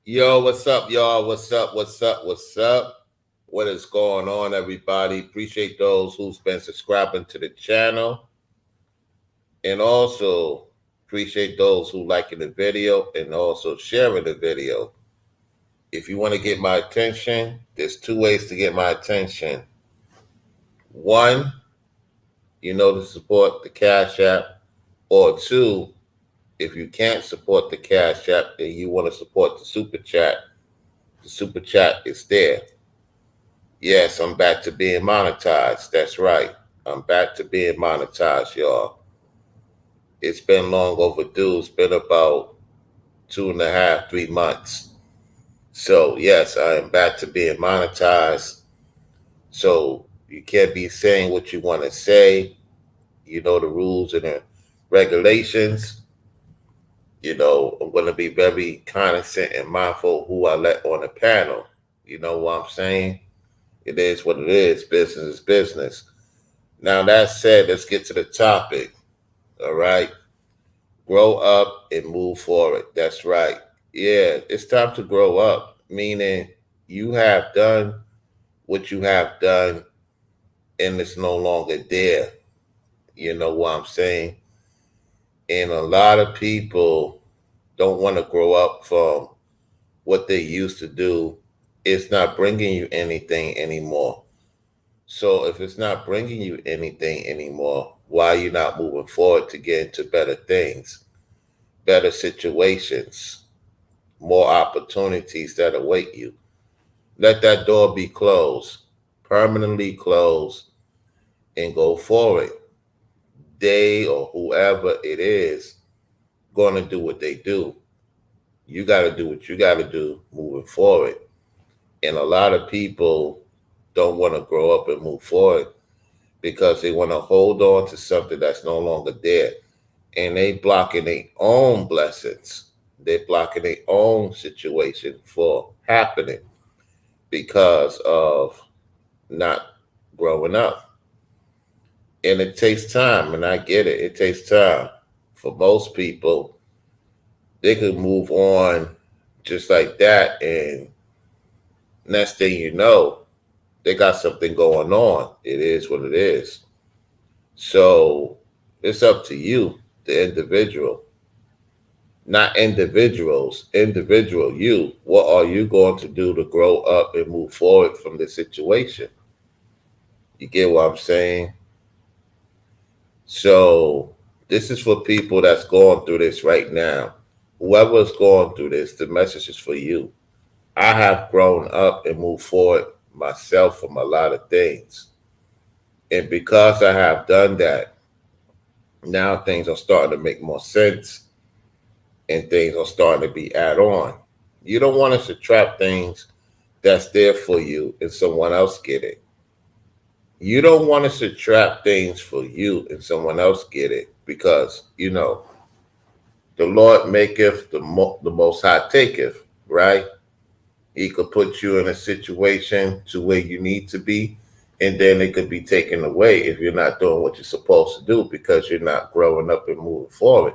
Yo, what's up, y'all? What's up? What's up? What's up? What is going on, everybody? Appreciate those who's been subscribing to the channel, and also appreciate those who liking the video and also sharing the video. If you want to get my attention, there's two ways to get my attention. One, to support the Cash App, or two, if you can't support the Cash App and you want to support the Super Chat is there. Yes, I'm back to being monetized. That's right. I'm back to being monetized, y'all. It's been long overdue. It's been about 2.5, 3 months. So, yes, I am back to being monetized. So, you can't be saying what you want to say. You know the rules and the regulations. I'm going to be very cognizant and mindful who I let on the panel. You know what I'm saying? It is what it is. Business is business. Now, that said, let's get to the topic. All right. Grow up and move forward. That's right. Yeah, it's time to grow up, meaning you have done what you have done and it's no longer there. You know what I'm saying? And a lot of people don't want to grow up from what they used to do. It's not bringing you anything anymore. So if it's not bringing you anything anymore, why are you not moving forward to get into better things, better situations, more opportunities that await you? Let that door be closed, permanently closed, and go forward. They or whoever it is going to do what they do. You got to do what you got to do moving forward. And a lot of people don't want to grow up and move forward because they want to hold on to something that's no longer there. And they blocking their own blessings. They're blocking their own situation for happening because of not growing up. And it takes time, and I get it. It takes time. For most people, they could move on just like that, and next thing you know, they got something going on. It is what it is. So it's up to you, the individual, not individuals, individual you. What are you going to do to grow up and move forward from this situation? You get what I'm saying? So this is for people that's going through this right now. Whoever's going through this, the message is for you. I have grown up and moved forward myself from a lot of things. And because I have done that, now things are starting to make more sense and things are starting to be add on. You don't want to subtract things that's there for you and someone else get it. You don't want to subtract things for you and someone else get it because, the Lord maketh, the Most High taketh, right? He could put you in a situation to where you need to be, and then it could be taken away if you're not doing what you're supposed to do because you're not growing up and moving forward.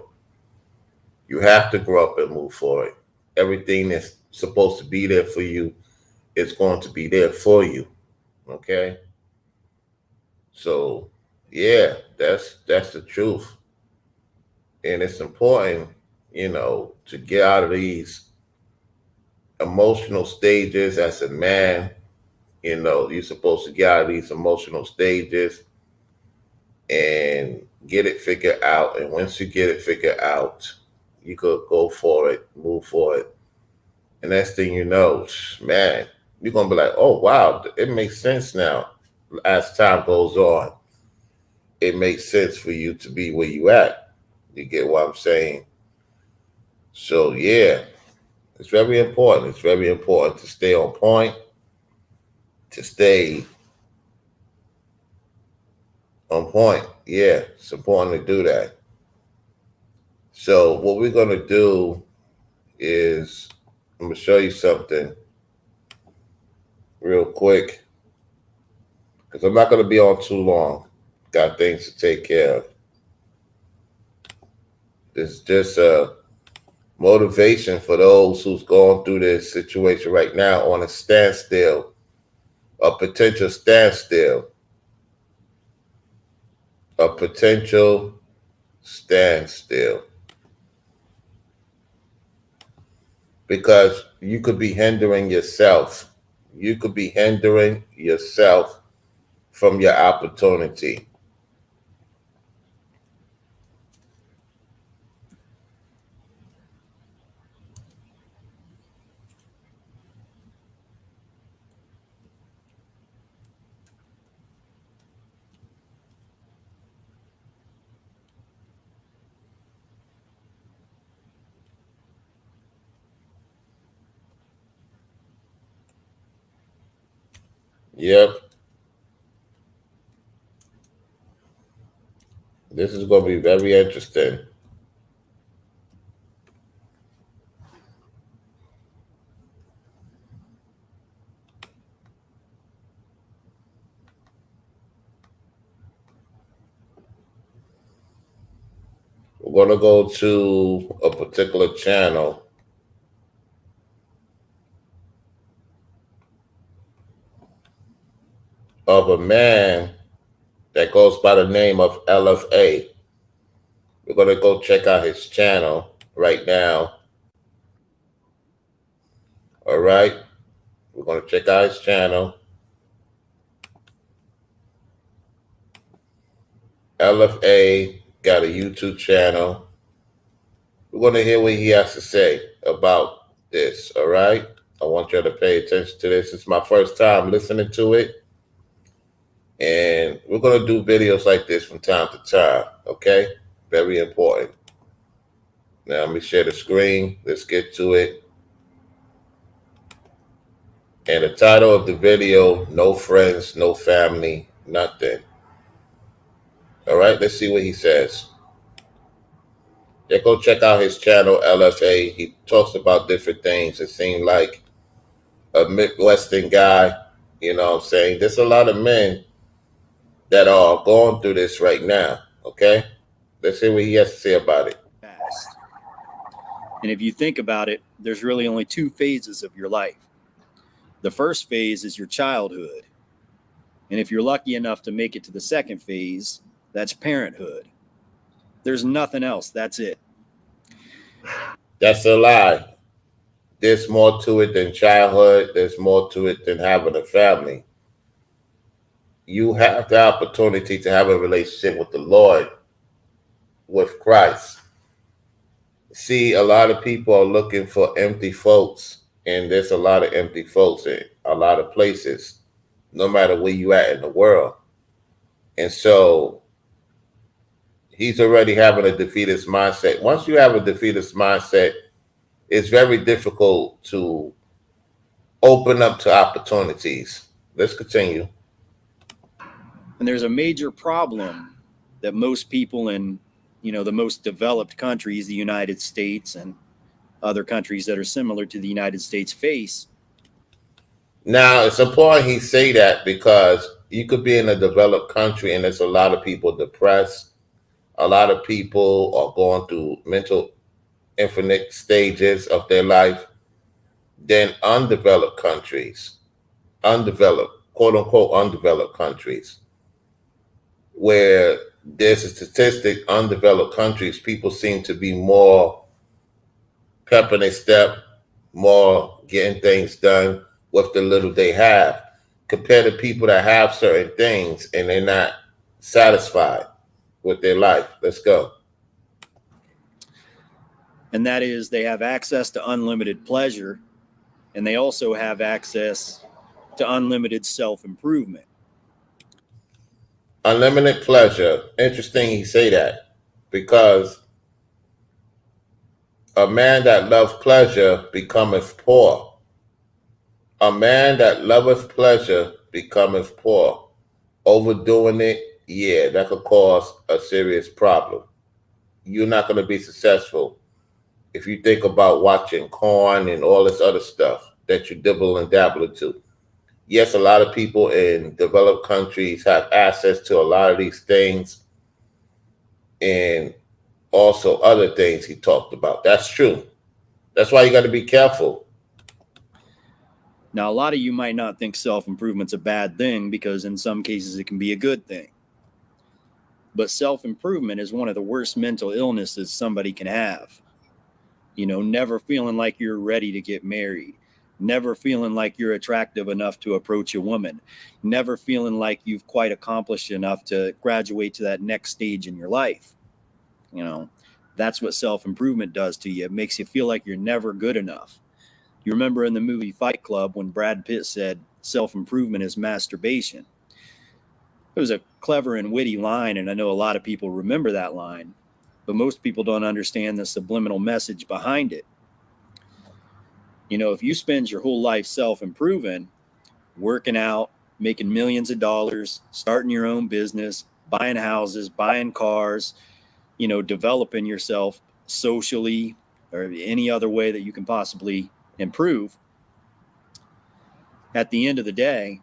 You have to grow up and move forward. Everything that's supposed to be there for you is going to be there for you. Okay? So, yeah, that's the truth. And it's important, to get out of these emotional stages as a man. You're supposed to get out of these emotional stages and get it figured out. And once you get it figured out, you could go for it, move forward. And next thing you know, man, you're going to be like, oh, wow, it makes sense now. As time goes on, it makes sense for you to be where you at. You get what I'm saying? So, yeah, it's very important. It's very important to stay on point, to stay on point. Yeah, it's important to do that. So what we're going to do is I'm going to show you something real quick because I'm not going to be on too long. Got things to take care of. This is just a motivation for those who's going through this situation right now on a standstill, a potential standstill, a potential standstill. Because you could be hindering yourself. You could be hindering yourself from your opportunity. Yep. This is going to be very interesting. We're going to go to a particular channel. Of a man that goes by the name of LFA. We're going to go check out his channel right now. All right. We're going to check out his channel. LFA got a YouTube channel. We're going to hear what he has to say about this. All right. I want you to pay attention to this. It's my first time listening to it. And we're going to do videos like this from time to time. Okay. Very important. Now, let me share the screen. Let's get to it. And the title of the video, no friends, no family, nothing. All right, let's see what he says. Yeah, go check out his channel, LFA. He talks about different things. It seemed like a Midwestern guy, you know what I'm saying? There's a lot of men that are going through this right now, okay? Let's see what he has to say about it. And if you think about it, there's really only two phases of your life. The first phase is your childhood. And if you're lucky enough to make it to the second phase, that's parenthood. There's nothing else. That's it. That's a lie. There's more to it than childhood. There's more to it than having a family. You have the opportunity to have a relationship with the Lord, with Christ. See, a lot of people are looking for empty folks, and there's a lot of empty folks in a lot of places, no matter where you at in the world. And so he's already having a defeatist mindset. Once you have a defeatist mindset, it's very difficult to open up to opportunities. Let's continue. And there's a major problem that most people in, the most developed countries, the United States and other countries that are similar to the United States face. Now, it's important he say that because you could be in a developed country and there's a lot of people depressed. A lot of people are going through mental infinite stages of their life than undeveloped countries, quote unquote, undeveloped countries, where there's a statistic, undeveloped countries, people seem to be more pep in their step, more getting things done with the little they have, compared to people that have certain things and they're not satisfied with their life. Let's go. And that is, they have access to unlimited pleasure, and they also have access to unlimited self-improvement. Unlimited pleasure. Interesting he say that, because a man that loves pleasure becometh poor. A man that loveth pleasure becometh poor. Overdoing it, yeah, that could cause a serious problem. You're not going to be successful if you think about watching corn and all this other stuff that you dibble and dabble into. Yes, a lot of people in developed countries have access to a lot of these things and also other things he talked about. That's true. That's why you got to be careful. Now, a lot of you might not think self-improvement's a bad thing because in some cases it can be a good thing. But self-improvement is one of the worst mental illnesses somebody can have. You know, never feeling like you're ready to get married, never feeling like you're attractive enough to approach a woman, never feeling like you've quite accomplished enough to graduate to that next stage in your life. You know, that's what self-improvement does to you. It makes you feel like you're never good enough. You remember in the movie Fight Club when Brad Pitt said self-improvement is masturbation. It was a clever and witty line, and I know a lot of people remember that line, but most people don't understand the subliminal message behind it. You know, if you spend your whole life self-improving, working out, making millions of dollars, starting your own business, buying houses, buying cars, you know, developing yourself socially or any other way that you can possibly improve, at the end of the day,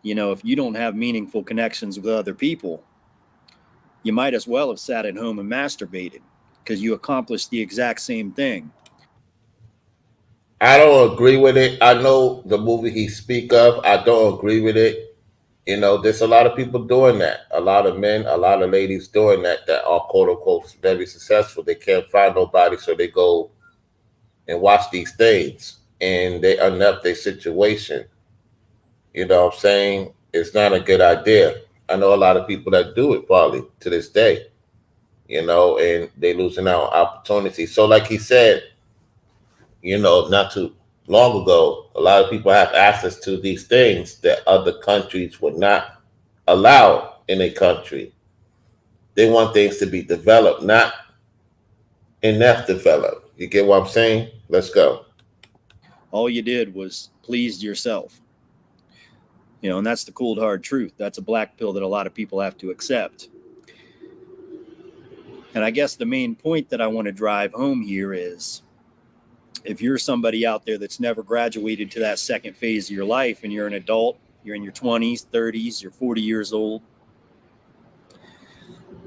you know, if you don't have meaningful connections with other people, you might as well have sat at home and masturbated because you accomplished the exact same thing. I don't agree with it. I know the movie he speak of. I don't agree with it. You know, there's a lot of people doing that. A lot of men, a lot of ladies doing that are quote unquote very successful. They can't find nobody, so they go and watch these things and they up their situation. You know what I'm saying? It's not a good idea. I know a lot of people that do it probably to this day, you know, and they losing out on opportunities. So like he said, you know, not too long ago, a lot of people have access to these things that other countries would not allow in a country. They want things to be developed, not enough developed. You get what I'm saying? Let's go. All you did was please yourself. You know, and that's the cold hard truth. That's a black pill that a lot of people have to accept. And I guess the main point that I want to drive home here is if you're somebody out there that's never graduated to that second phase of your life and you're an adult, you're in your 20s, 30s, you're 40 years old,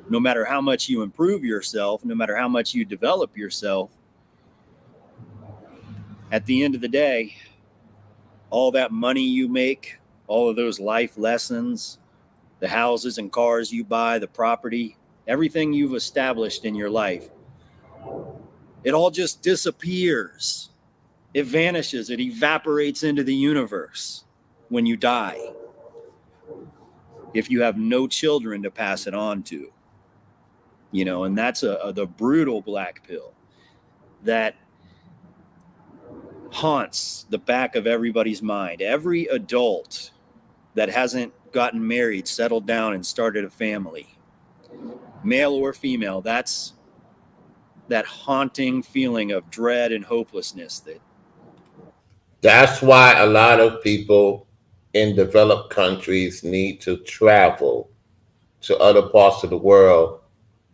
no matter how much you improve yourself, no matter how much you develop yourself, at the end of the day, all that money you make, all of those life lessons, the houses and cars you buy, the property, everything you've established in your life, it all just disappears. It vanishes. It evaporates into the universe when you die. If you have no children to pass it on to, you know, and that's the brutal black pill that haunts the back of everybody's mind. Every adult that hasn't gotten married, settled down, and started a family, male or female, that's that haunting feeling of dread and hopelessness. That's why a lot of people in developed countries need to travel to other parts of the world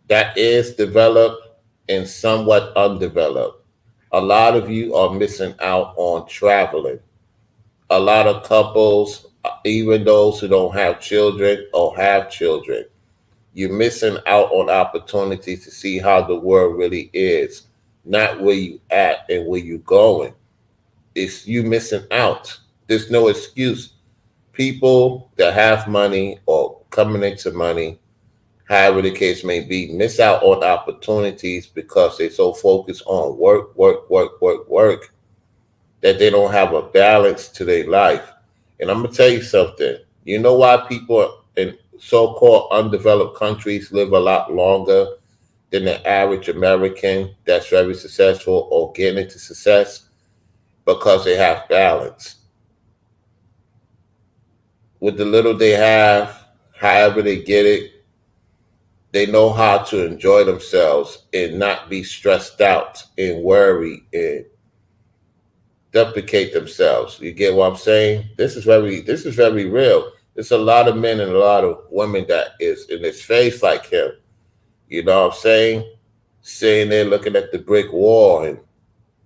that is developed and somewhat undeveloped. A lot of you are missing out on traveling. A lot of couples, even those who don't have children or have children, you're missing out on opportunities to see how the world really is, not where you at and where you going. It's you missing out. There's no excuse. People that have money or coming into money, however the case may be, miss out on opportunities because they're so focused on work, work, work, work, work, that they don't have a balance to their life. And I'm gonna tell you something. You know why people in so-called undeveloped countries live a lot longer than the average American that's very successful or getting into success? Because they have balance. With the little they have, however they get it, they know how to enjoy themselves and not be stressed out and worry and duplicate themselves. You get what I'm saying? This is very real. There's a lot of men and a lot of women that is in his face like him. You know what I'm saying? Sitting there looking at the brick wall and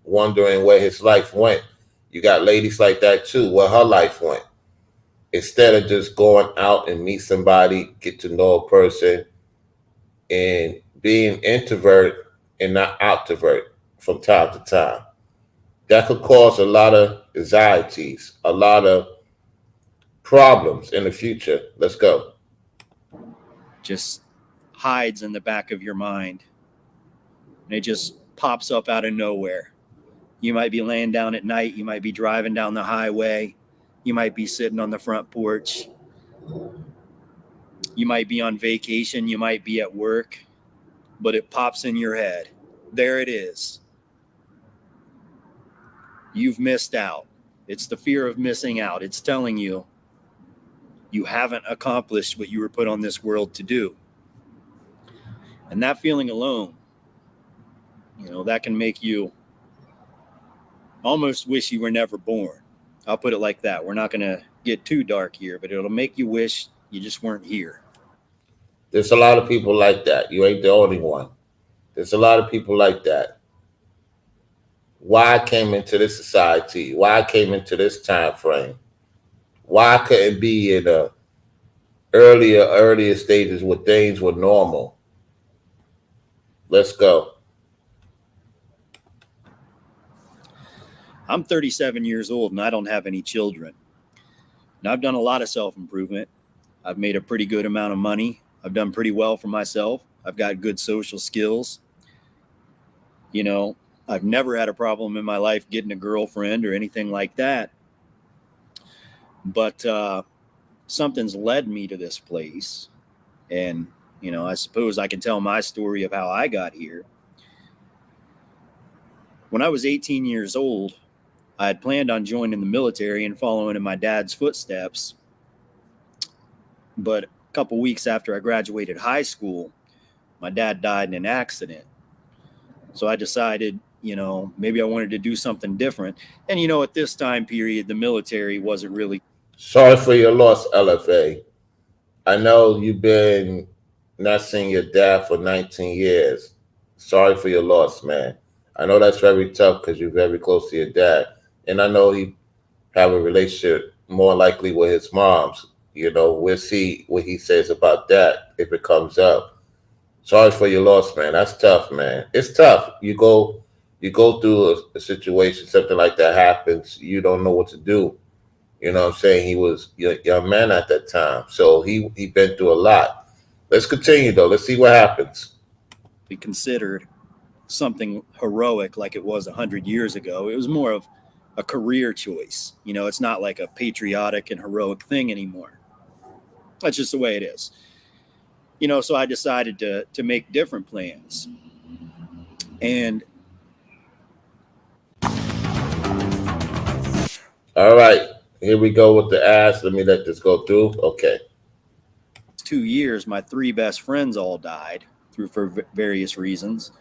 wondering where his life went. You got ladies like that too, where her life went. Instead of just going out and meet somebody, get to know a person, and being introvert and not outrovert. from time to time. That could cause a lot of anxieties, a lot of problems in the future. Let's go. Just hides in the back of your mind. And it just pops up out of nowhere. You might be laying down at night. You might be driving down the highway. You might be sitting on the front porch. You might be on vacation. You might be at work. But it pops in your head. There it is. You've missed out. It's the fear of missing out. It's telling you you haven't accomplished what you were put on this world to do. And that feeling alone, that can make you almost wish you were never born. I'll put it like that. We're not going to get too dark here, but it'll make you wish you just weren't here. There's a lot of people like that. You ain't the only one. There's a lot of people like that. Why I came into this society? Why I came into this time frame? Why I couldn't be in the earlier stages where things were normal? Let's go. I'm 37 years old and I don't have any children. Now, I've done a lot of self-improvement. I've made a pretty good amount of money. I've done pretty well for myself. I've got good social skills. I've never had a problem in my life getting a girlfriend or anything like that. But something's led me to this place. And, I suppose I can tell my story of how I got here. When I was 18 years old, I had planned on joining the military and following in my dad's footsteps. But a couple weeks after I graduated high school, my dad died in an accident. So I decided, maybe I wanted to do something different. And, at this time period, the military wasn't really. Sorry for your loss, LFA. I know you've been not seeing your dad for 19 years. Sorry for your loss, man. I know that's very tough because you're very close to your dad. And I know he have a relationship more likely with his mom's. We'll see what he says about that if it comes up. Sorry for your loss, man. That's tough, man. It's tough. You go through a situation, something like that happens. You don't know what to do. You know what I'm saying? He was a young man at that time. So he been through a lot. Let's continue, though. Let's see what happens. Be considered something heroic like it was 100 years ago. It was more of a career choice. It's not like a patriotic and heroic thing anymore. That's just the way it is. So I decided to make different plans. And all right, here we go with the ads. Let me let this go through. Okay. 2 years, my 3 best friends all died for various reasons.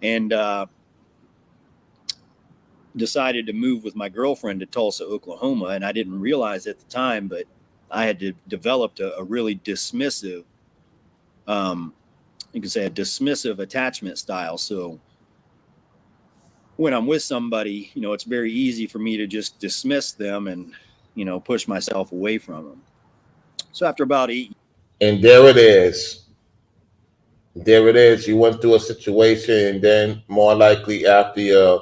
And decided to move with my girlfriend to Tulsa, Oklahoma. And I didn't realize at the time, but I had developed a really dismissive, you can say a dismissive attachment style. So when I'm with somebody, it's very easy for me to just dismiss them and, push myself away from them. So after about 8. And there it is. There it is. You went through a situation, and then more likely after your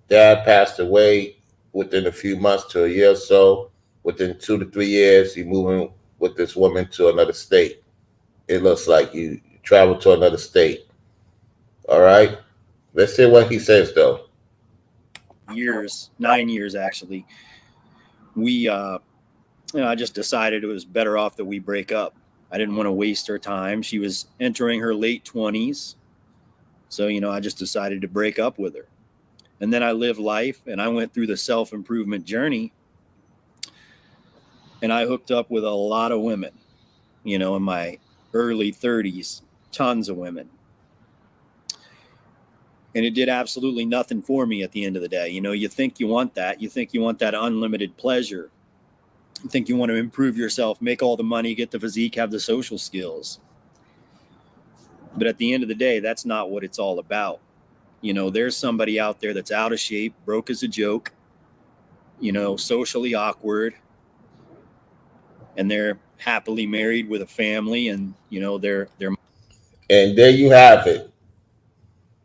dad passed away, within a few months to a year or so, within 2 to 3 years, you're moving with this woman to another state. It looks like you travel to another state. All right. Let's see what he says, though. 9 years, actually. I just decided it was better off that we break up. I didn't want to waste her time. She was entering her late 20s. So, I just decided to break up with her. And then I lived life and I went through the self-improvement journey. And I hooked up with a lot of women, in my early 30s, tons of women. And it did absolutely nothing for me at the end of the day. You think you want that. You think you want that unlimited pleasure. You think you want to improve yourself, make all the money, get the physique, have the social skills. But at the end of the day, that's not what it's all about. There's somebody out there that's out of shape, broke as a joke, socially awkward, and they're happily married with a family, and they're. And there you have it.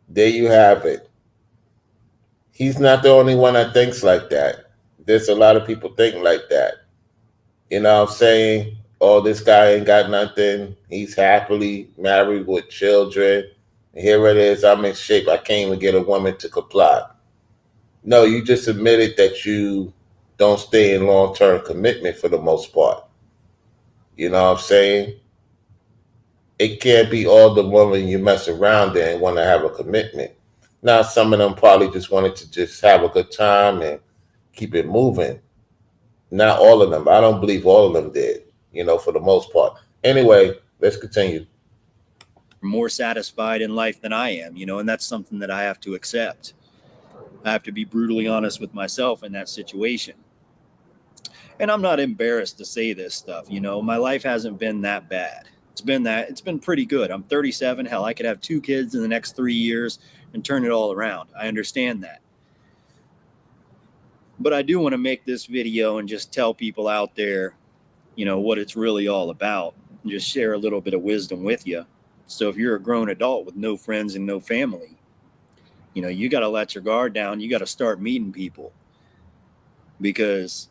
There you have it. He's not the only one that thinks like that. There's a lot of people think like that. You know what I'm saying? Oh, this guy ain't got nothing. He's happily married with children. Here it is. I'm in shape. I can't even get a woman to comply. No, you just admitted that you don't stay in long-term commitment for the most part. You know what I'm saying? It can't be all the women you mess around and want to have a commitment. Now, some of them probably just wanted to just have a good time and keep it moving. Not all of them. I don't believe all of them did, for the most part. Anyway, let's continue. More satisfied in life than I am, and that's something that I have to accept. I have to be brutally honest with myself in that situation. And I'm not embarrassed to say this stuff. My life hasn't been that bad. It's been pretty good. I'm 37. Hell, I could have 2 kids in the next 3 years and turn it all around. I understand that. But I do want to make this video and just tell people out there, what it's really all about, and just share a little bit of wisdom with you. So if you're a grown adult with no friends and no family, you got to let your guard down. You got to start meeting people, because,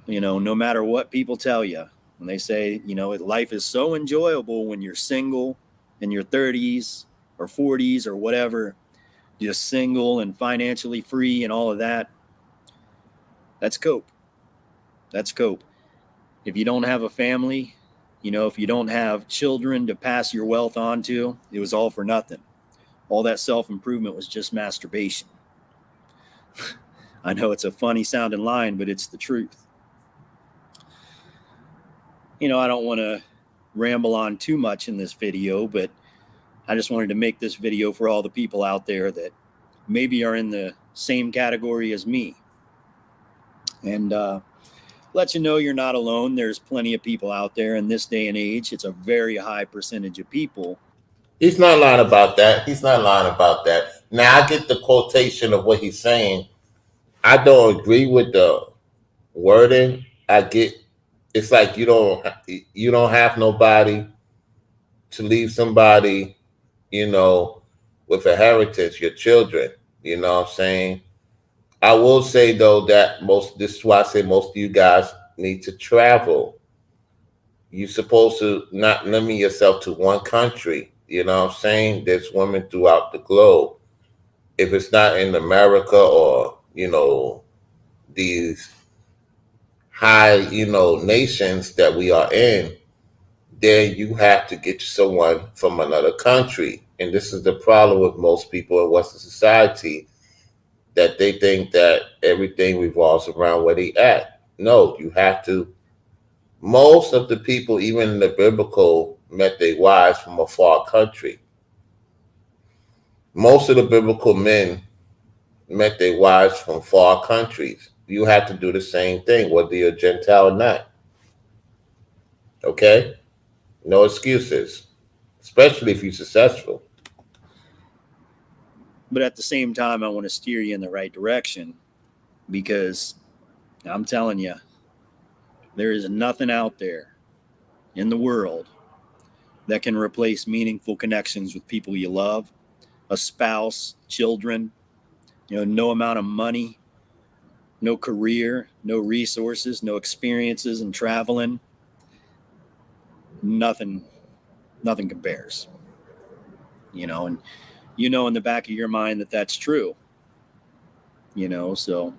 no matter what people tell you, when they say, life is so enjoyable when you're single in your 30s or 40s or whatever, just single and financially free and all of that. That's cope. That's cope. If you don't have a family, if you don't have children to pass your wealth on to, it was all for nothing. All that self-improvement was just masturbation. I know it's a funny sounding line, but it's the truth. I don't want to ramble on too much in this video, but I just wanted to make this video for all the people out there that maybe are in the same category as me. And let you know you're not alone. There's plenty of people out there in this day and age. It's a very high percentage of people. He's not lying about that. He's not lying about that. Now, I get the quotation of what he's saying. I don't agree with the wording. It's like you don't have nobody to leave somebody, with a heritage, your children. You know what I'm saying? I will say though that this is why I say most of you guys need to travel. You're supposed to not limit yourself to one country. You know what I'm saying? There's women throughout the globe. If it's not in America or, these high, nations that we are in, then you have to get someone from another country. And this is the problem with most people in Western society, that they think that everything revolves around where they at. No, you have to. Most of the people, even in the biblical, met their wives from a far country. Most of the biblical men met their wives from far countries. You have to do the same thing, whether you're a Gentile or not. Okay? No excuses, especially if you're successful. But at the same time, I want to steer you in the right direction, because I'm telling you, there is nothing out there in the world that can replace meaningful connections with people you love, a spouse, children, no amount of money, no career, no resources, no experiences in traveling. Nothing compares, and in the back of your mind that that's true, so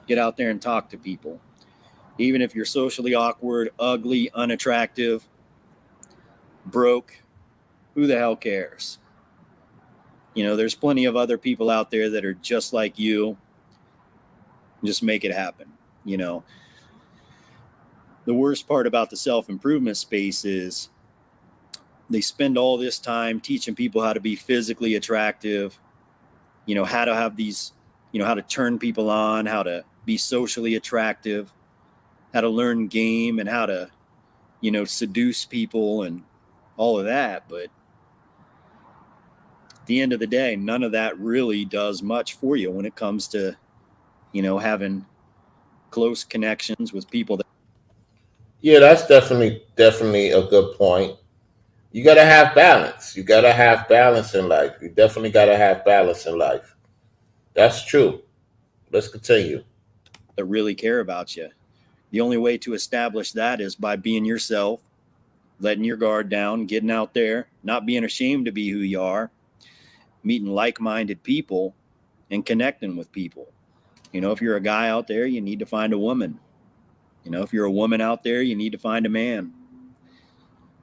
get out there and talk to people. Even if you're socially awkward, ugly, unattractive, broke, who the hell cares? There's plenty of other people out there that are just like you. Just make it happen. The worst part about the self-improvement space is they spend all this time teaching people how to be physically attractive, how to have these, how to turn people on, how to be socially attractive, how to learn game, and how to, seduce people and all of that. But at the end of the day, none of that really does much for you when it comes to, having close connections with people that. Yeah, that's definitely a good point. You got to have balance. You got to have balance in life. You definitely got to have balance in life. That's true. Let's continue. That really care about you. The only way to establish that is by being yourself, letting your guard down, getting out there, not being ashamed to be who you are, meeting like-minded people, and connecting with people. You know, if you're a guy out there, you need to find a woman. You know, if you're a woman out there, you need to find a man.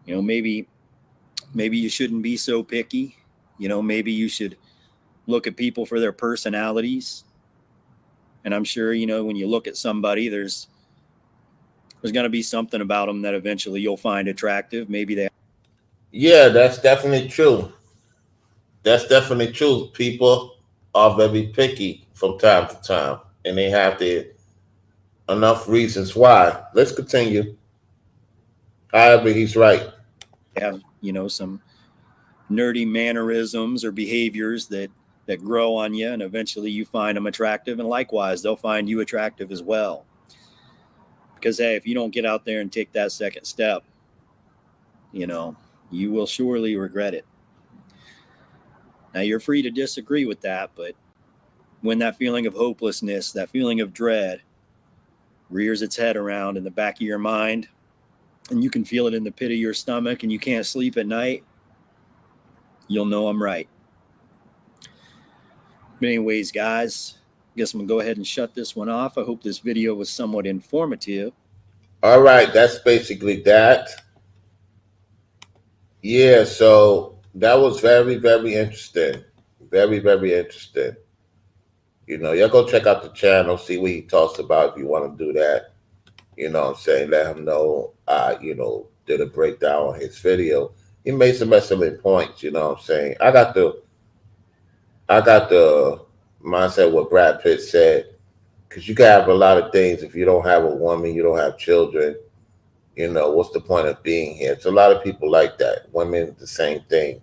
You know, maybe you shouldn't be so picky. You know, maybe you should look at people for their personalities. And I'm sure, you know, when you look at somebody, there's going to be something about them that eventually you'll find attractive. Maybe they. Yeah, that's definitely true. That's definitely true. People are very picky from time to time, and they have enough reasons why. Let's continue. However, he's right. have, you know, some nerdy mannerisms or behaviors that grow on you, and eventually you find them attractive, and likewise they'll find you attractive as well. Because hey, if you don't get out there and take that second step, you know, you will surely regret it. Now, you're free to disagree with that, but when that feeling of hopelessness, that feeling of dread rears its head around in the back of your mind, and you can feel it in the pit of your stomach, and you can't sleep at night, you'll know I'm right. But anyways, guys, I guess I'm gonna go ahead and shut this one off. I hope this video was somewhat informative. All right, that's basically that. Yeah, so that was very, very interesting. Very, very interesting. You know, y'all go check out the channel, see what he talks about if you want to do that. You know what I'm saying? Let him know you know, did a breakdown on his video. He made some excellent points, you know what I'm saying? I got the mindset what Brad Pitt said, because you can have a lot of things. If you don't have a woman, you don't have children, you know, what's the point of being here? It's a lot of people like that. Women, the same thing.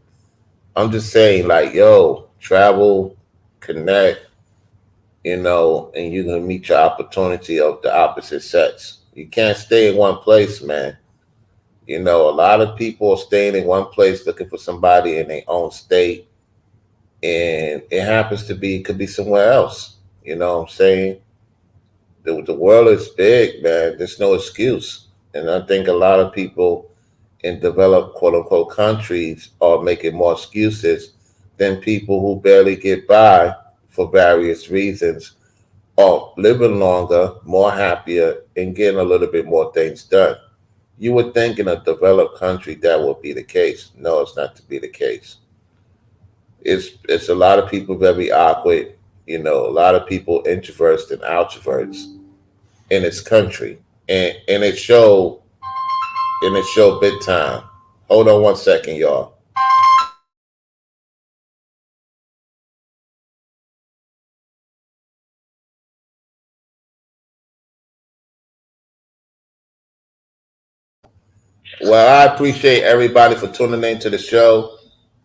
I'm just saying, like, yo, travel, connect, you know, and you're going to meet your opportunity of the opposite sex. You can't stay in one place, man. You know, a lot of people are staying in one place looking for somebody in their own state, and it happens to be, could be somewhere else. You know what I'm saying? The world is big, man. There's no excuse. And I think a lot of people in developed quote unquote countries are making more excuses than people who barely get by for various reasons are living longer, more happier, and getting a little bit more things done. You would think in a developed country that would be the case. No, it's not to be the case. It's a lot of people very awkward, you know, a lot of people introverts and outroverts in this country. And it showed big time. Hold on one second, y'all. Well, I appreciate everybody for tuning into the show.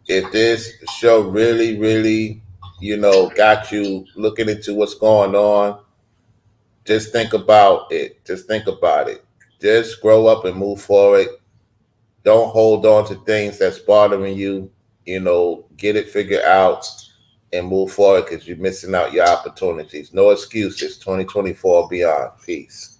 If this show really, really, you know, got you looking into what's going on, just think about it. Just think about it. Just grow up and move forward. Don't hold on to things that's bothering you. You know, get it figured out and move forward because you're missing out your opportunities. No excuses. 2024 beyond. Peace.